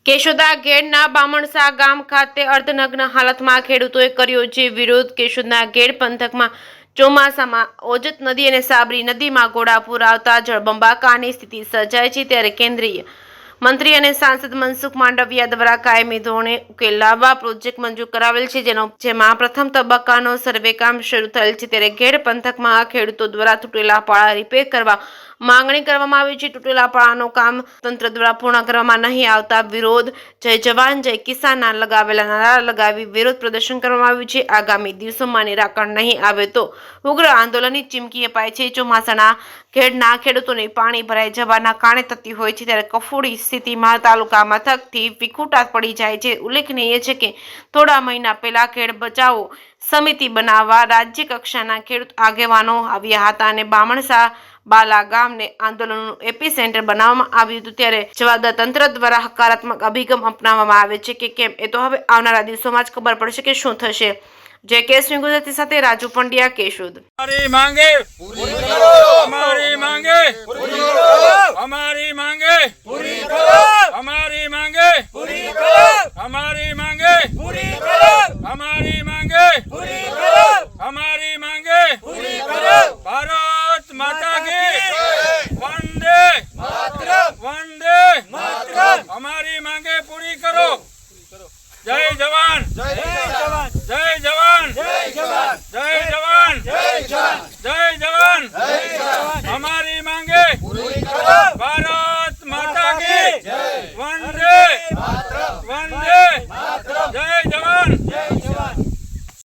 કેશોદા ઘેડના બામણસા ગામ ખાતે અર્ધનગ્ન હાલતમાં ખેડૂતોએ કર્યો છે વિરોધ। કેશોદના ઘેડ પંથકમાં ચોમાસામાં ઓજત નદી અને સાબરી નદીમાં ઘોડાપૂર આવતા જળબંબાકારની સ્થિતિ સર્જાય છે। ત્યારે કેન્દ્રીય મંત્રી અને સાંસદ મનસુખ માંડવિયા દ્વારા કાયમી ધોરણે ઉકેલ લાવવા પ્રોજેક્ટ મંજૂર કરાવેલ છે, જેમાં પ્રથમ તબક્કાનો સર્વે કામ શરૂ થયેલ છે। ત્યારે ઘેડ પંથકમાં ખેડૂતો દ્વારા તૂટેલા પાળા રિપેર કરવા માંગણી કરવામાં આવી છે। તૂટેલા પાળાનું કામ તંત્ર દ્વારા પૂર્ણ કરવામાં નહીં આવતા વિરોધ જય જવાન જય કિસાનના લગાવેલા નારા લગાવી વિરોધ પ્રદર્શન કરવામાં આવ્યું છે। આગામી દિવસોમાં નિરાકરણ નહીં આવે તો ઉગ્ર આંદોલનની ચીમકી અપાઈ છે। ચોમાસાના ઘેડના ખેડૂતોને પાણી ભરાઈ જવાના કારણે થતી હોય છે ત્યારે કફોડી સ્થિતિમાં તાલુકા મથકથી વિખૂટા પડી જાય છે। ઉલ્લેખનીય છે કે થોડા મહિના પહેલા ખેડ બચાવો સમિતિ બનાવવા રાજ્ય કક્ષાના ખેડૂત આગેવાનો આવ્યા હતા અને બામણસા બાલા ગામને આંદોલનનું એપી સેન્ટર બનાવવામાં આવ્યું હતું। ત્યારે જવાબદાર તંત્ર દ્વારા હકારાત્મક અભિગમ અપનાવવામાં આવે છે કે કેમ એ તો હવે આવનારા દિવસોમાં જ ખબર પડશે કે શું થશે। जय केसरी गुजराती साथे राजू पंड्या केशोद। हमारी मांगे पूरी करो, हमारी मांगे पूरी करो, हमारी मांगे पूरी करो, हमारी मांगे पूरी करो, हमारी मांगे पूरी करो, हमारी मांगे पूरी करो, हमारी मांगे पूरी करो। भारत माता की वंदे मातरम, वंदे मातरम। हमारी मांगे पूरी करो। जय जवान जय जवान जय जवान जय जवान जय जवान जय जवान जय